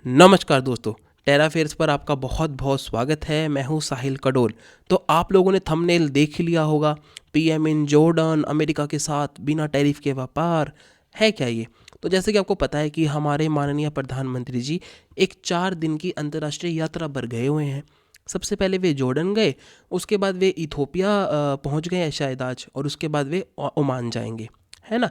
नमस्कार दोस्तों, टेरा फेयर्स पर आपका बहुत बहुत स्वागत है। मैं हूं साहिल कडोल। तो आप लोगों ने थंबनेल देख ही लिया होगा, पीएम इन जॉर्डन, अमेरिका के साथ बिना टैरिफ के व्यापार। है क्या ये? तो जैसे कि आपको पता है कि हमारे माननीय प्रधानमंत्री जी एक 4 दिन की अंतर्राष्ट्रीय यात्रा पर गए हुए हैं। सबसे पहले वे जॉर्डन गए, उसके बाद वे इथोपिया पहुंच गए हैं शायद आज, और उसके बाद वे ओमान जाएंगे, है ना।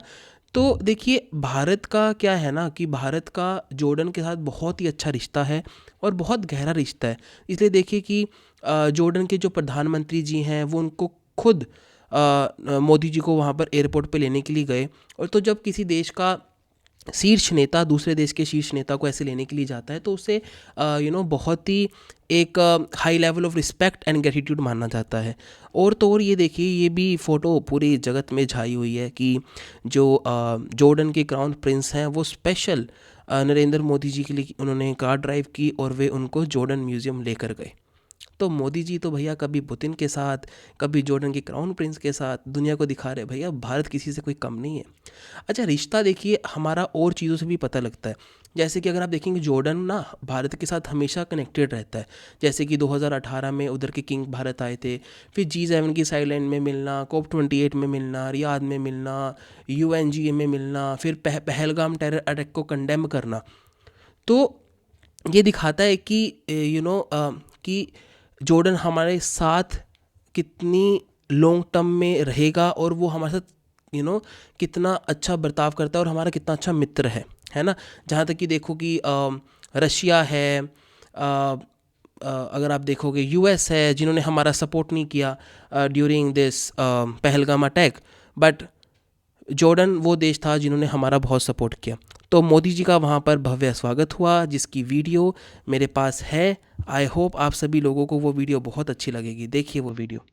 तो देखिए, भारत का क्या है ना कि भारत का जॉर्डन के साथ बहुत ही अच्छा रिश्ता है और बहुत गहरा रिश्ता है। इसलिए देखिए कि जॉर्डन के जो प्रधानमंत्री जी हैं वो उनको खुद मोदी जी को वहाँ पर एयरपोर्ट पे लेने के लिए गए। और तो जब किसी देश का शीर्ष नेता दूसरे देश के शीर्ष नेता को ऐसे लेने के लिए जाता है तो उसे बहुत ही एक high level of respect and gratitude माना जाता है। और तो और ये देखिए, ये भी फ़ोटो पूरी जगत में छाई हुई है कि जो जॉर्डन के क्राउन प्रिंस हैं वो स्पेशल नरेंद्र मोदी जी के लिए उन्होंने कार ड्राइव की और वे उनको जॉर्डन म्यूज़ियम लेकर गए। तो मोदी जी तो भैया कभी पुतिन के साथ, कभी जॉर्डन के क्राउन प्रिंस के साथ दुनिया को दिखा रहे भैया भारत किसी से कोई कम नहीं है। अच्छा, रिश्ता देखिए हमारा और चीज़ों से भी पता लगता है। जैसे कि अगर आप देखेंगे, जॉर्डन ना भारत के साथ हमेशा कनेक्टेड रहता है। जैसे कि 2018 में उधर के किंग भारत आए थे, फिर G7 की साइडलाइन में मिलना, COP28 में मिलना, रियाद में मिलना, UNGA में मिलना, फिर पहलगाम टेरर अटैक को कंडेम करना। तो ये दिखाता है कि कि जॉर्डन हमारे साथ कितनी लॉन्ग टर्म में रहेगा और वो हमारे साथ कितना अच्छा बर्ताव करता है और हमारा कितना अच्छा मित्र है ना। जहाँ तक कि देखो कि रशिया है, अगर आप देखोगे यूएस है, जिन्होंने हमारा सपोर्ट नहीं किया during this Pahalgam attack, but Jordan वो देश था जिन्होंने हमारा बहुत सपोर्ट किया। तो मोदी जी का वहाँ पर भव्य स्वागत हुआ, जिसकी वीडियो मेरे पास है। आई होप आप सभी लोगों को वो वीडियो बहुत अच्छी लगेगी। देखिए वो वीडियो।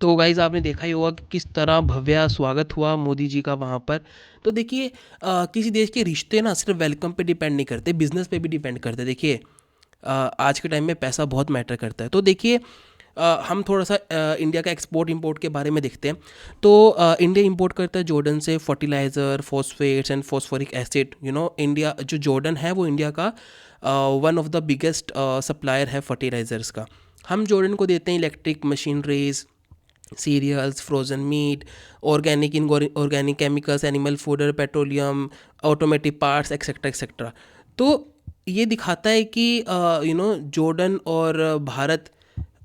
तो गाइज़, आपने देखा ही होगा कि किस तरह भव्य स्वागत हुआ मोदी जी का वहाँ पर। तो देखिए, किसी देश के रिश्ते ना सिर्फ वेलकम पे डिपेंड नहीं करते, बिजनेस पे भी डिपेंड करते हैं। देखिए, आज के टाइम में पैसा बहुत मैटर करता है। तो देखिए, हम थोड़ा सा इंडिया का एक्सपोर्ट इंपोर्ट के बारे में देखते हैं। तो इंडिया इंपोर्ट करता है जॉर्डन से fertiliser, phosphates and phosphoric acid. India जो जॉर्डन है वो इंडिया का one of the biggest supplier है फर्टिलाइज़र्स का। हम जॉर्डन को देते हैं electric machineries, cereals, frozen meat, organic organic chemicals, animal fodder, petroleum, automotive parts, etcetera etcetera. तो ये दिखाता है कि जॉर्डन और भारत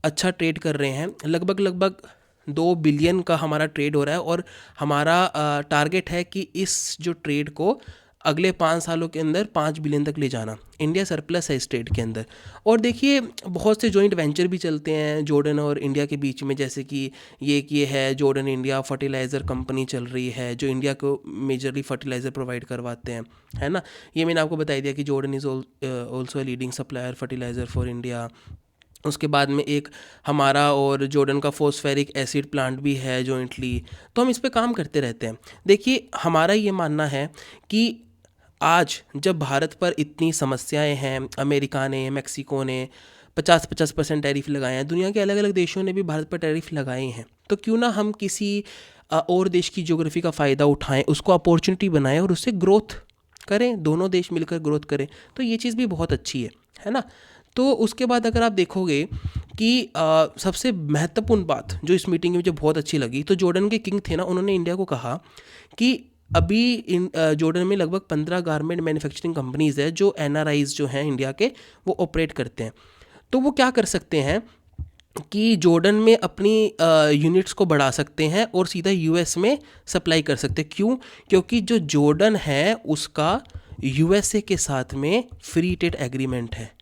अच्छा ट्रेड कर रहे हैं। लगभग लगभग 2 बिलियन का हमारा ट्रेड हो रहा है, और हमारा टारगेट है कि इस जो ट्रेड को अगले 5 सालों के अंदर 5 बिलियन तक ले जाना। इंडिया सरप्लस है इस ट्रेड के अंदर। और देखिए, बहुत से जॉइंट वेंचर भी चलते हैं जॉर्डन और इंडिया के बीच में, जैसे कि ये है जॉर्डन इंडिया फर्टिलाइज़र कंपनी चल रही है, जो इंडिया को मेजरली फर्टिलाइज़र प्रोवाइड करवाते हैं, है ना। ये मैंने आपको बता दिया कि Jordan is also leading supplier fertiliser for India. उसके बाद में एक हमारा और जॉर्डन का फॉस्फेरिक एसिड प्लांट भी है जॉइंटली। तो हम इस पे काम करते रहते हैं। देखिए, हमारा ये मानना है कि आज जब भारत पर इतनी समस्याएं हैं, अमेरिका ने, मेक्सिको ने 50-50% टैरिफ लगाए हैं, दुनिया के अलग अलग देशों ने भी भारत पर टैरिफ लगाए हैं, तो क्यों ना हम किसी और देश की ज्योग्राफी का फ़ायदा उठाएं, उसको अपॉर्चुनिटी बनाएं और उससे ग्रोथ करें, दोनों देश मिलकर ग्रोथ करें। तो ये चीज़ भी बहुत अच्छी है ना। तो उसके बाद अगर आप देखोगे कि सबसे महत्वपूर्ण बात जो इस मीटिंग में मुझे बहुत अच्छी लगी, तो जॉर्डन के किंग थे ना, उन्होंने इंडिया को कहा कि अभी जॉर्डन में लगभग 15 गारमेंट मैन्युफैक्चरिंग कंपनीज है जो एनआरआईज जो हैं इंडिया के, वो ऑपरेट करते हैं। तो वो क्या कर सकते हैं कि जॉर्डन में अपनी यूनिट्स को बढ़ा सकते हैं और सीधा यूएस में सप्लाई कर सकते हैं। क्यों? क्योंकि जो जॉर्डन है उसका यूएसए के साथ में फ्री ट्रेड एग्रीमेंट है।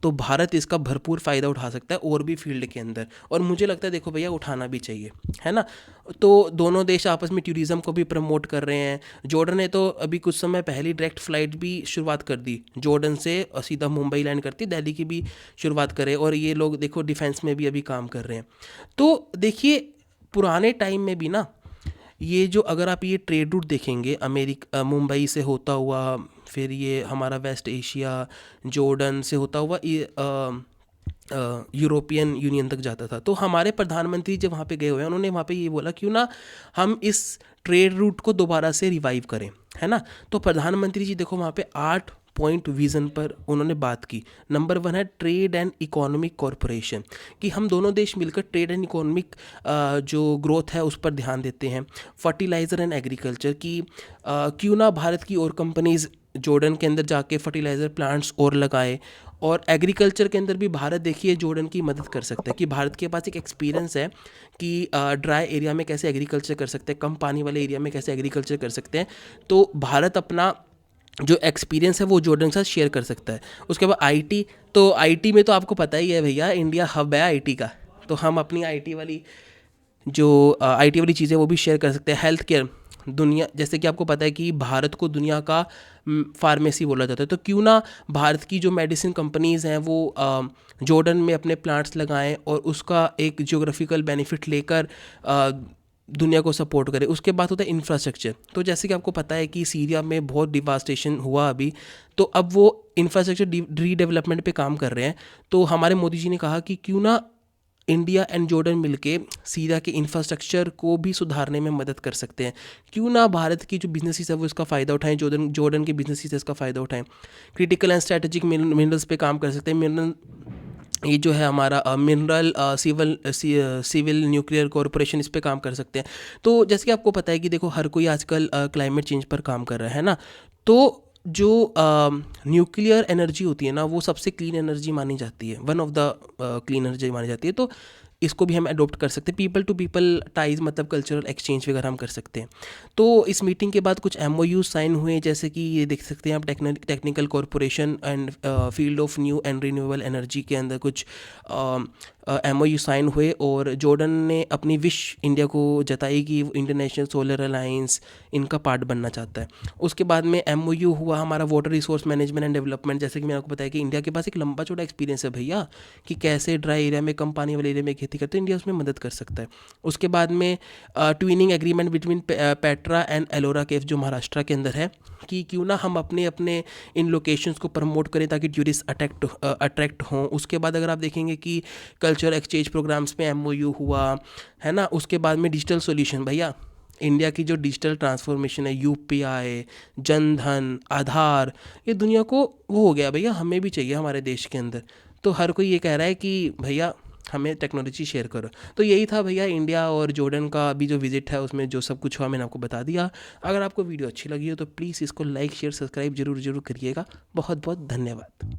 तो भारत इसका भरपूर फ़ायदा उठा सकता है और भी फील्ड के अंदर, और मुझे लगता है देखो भैया उठाना भी चाहिए, है ना। तो दोनों देश आपस में टूरिज़्म को भी प्रमोट कर रहे हैं। जॉर्डन ने तो अभी कुछ समय पहले डायरेक्ट फ़्लाइट भी शुरुआत कर दी जॉर्डन से, सीधा मुंबई लैंड करती, दिल्ली की भी शुरुआत करे, और ये लोग देखो डिफेंस में भी अभी काम कर रहे हैं। तो देखिए पुराने टाइम में भी ना, ये जो अगर आप ये ट्रेड रूट देखेंगे, मुंबई से होता हुआ, फिर ये हमारा वेस्ट एशिया जॉर्डन से होता हुआ ये यूरोपियन यूनियन तक जाता था। तो हमारे प्रधानमंत्री जब वहाँ पे गए हुए हैं, उन्होंने वहाँ पे ये बोला क्यों ना हम इस ट्रेड रूट को दोबारा से रिवाइव करें, है ना। तो प्रधानमंत्री जी देखो वहाँ पे 8 पॉइंट विज़न पर उन्होंने बात की। नंबर 1 है ट्रेड एंड इकोनॉमिक कॉरपोरेशन, कि हम दोनों देश मिलकर ट्रेड एंड इकोनॉमिक जो ग्रोथ है उस पर ध्यान देते हैं। फर्टिलाइज़र एंड एग्रीकल्चर की क्यों ना भारत की और कंपनीज़ जॉर्डन के अंदर जाके फर्टिलाइज़र प्लांट्स और लगाए, और एग्रीकल्चर के अंदर भी भारत देखिए जॉर्डन की मदद कर सकता है, कि भारत के पास एक एक्सपीरियंस है कि ड्राई एरिया में कैसे एग्रीकल्चर कर सकते हैं, कम पानी वाले एरिया में कैसे एग्रीकल्चर कर सकते हैं। तो भारत अपना जो एक्सपीरियंस है वो जॉर्डन के साथ शेयर कर सकता है। उसके बाद आईटी, तो आईटी में तो आपको पता ही है भैया, इंडिया हब है आईटी का, तो हम अपनी आईटी वाली चीज़ें वो भी शेयर कर सकते हैं। हेल्थ केयर, दुनिया जैसे कि आपको पता है कि भारत को दुनिया का फार्मेसी बोला जाता है, तो क्यों ना भारत की जो मेडिसिन कंपनीज़ हैं वो जॉर्डन में अपने प्लांट्स लगाएं और उसका एक जियोग्राफिकल बेनिफिट लेकर दुनिया को सपोर्ट करे। उसके बाद होता है इंफ्रास्ट्रक्चर। तो जैसे कि आपको पता है कि सीरिया में बहुत डिवास्टेशन हुआ अभी, तो अब वो इंफ्रास्ट्रक्चर रीडेवलपमेंट पे काम कर रहे हैं। तो हमारे मोदी जी ने कहा कि क्यों ना इंडिया एंड जॉर्डन मिलके सीरिया के इंफ्रास्ट्रक्चर को भी सुधारने में मदद कर सकते हैं। क्यों ना भारत की जो बिजनेसेस है वो इसका फ़ायदा उठाएं, जॉर्डन के बिजनेसेस इसका फ़ायदा उठाएं। क्रिटिकल एंड स्ट्रेटेजिक मिनरल्स पे काम कर सकते हैं। मिनरल, ये जो है हमारा मिनरल सिविल न्यूक्लियर कॉरपोरेशन, इस पे काम कर सकते हैं। तो जैसे कि आपको पता है कि देखो हर कोई आजकल क्लाइमेट चेंज पर काम कर रहा है ना। तो जो न्यूक्लियर एनर्जी होती है ना, वो सबसे क्लीन एनर्जी मानी जाती है, one of the clean energy मानी जाती है। तो इसको भी हम अडोप्ट कर सकते हैं। पीपल टू पीपल टाइज, मतलब कल्चरल एक्सचेंज वगैरह हम कर सकते हैं। तो इस मीटिंग के बाद कुछ MOU साइन हुए, जैसे कि ये देख सकते हैं आप, technical corporation and field of new and renewable energy के अंदर कुछ MOU साइन हुए, और जॉर्डन ने अपनी विश इंडिया को जताई कि वो इंटरनेशनल सोलर अलायंस इनका पार्ट बनना चाहता है। उसके बाद में MOU हुआ हमारा water resource management and development. जैसे कि मैंने आपको बताया कि इंडिया के पास एक लंबा चौड़ा एक्सपीरियंस है भैया, कि कैसे ड्राई एरिया में, कम पानी वाले एरिया में खेती करते हैं, इंडिया उसमें मदद कर सकता है। उसके बाद में twinning agreement between Petra and Ellora cave जो महाराष्ट्र के अंदर है, कि क्यों ना हम अपने अपने इन लोकेशंस को प्रमोट करें ताकि टूरिस्ट अट्रैक्ट हों। उसके बाद अगर आप देखेंगे कि कल्चर एक्सचेंज प्रोग्राम्स में MOU हुआ, है ना। उसके बाद में डिजिटल सॉल्यूशन, भैया इंडिया की जो डिजिटल ट्रांसफॉर्मेशन है, UPI, जनधन, आधार, ये दुनिया को वो हो गया भैया, हमें भी चाहिए हमारे देश के अंदर। तो हर कोई ये कह रहा है कि भैया हमें टेक्नोलॉजी शेयर करो। तो यही था भैया इंडिया और जॉर्डन का अभी जो विजिट है, उसमें जो सब कुछ हुआ मैंने आपको बता दिया। अगर आपको वीडियो अच्छी लगी हो तो प्लीज़ इसको लाइक शेयर सब्सक्राइब जरूर करिएगा। बहुत बहुत धन्यवाद।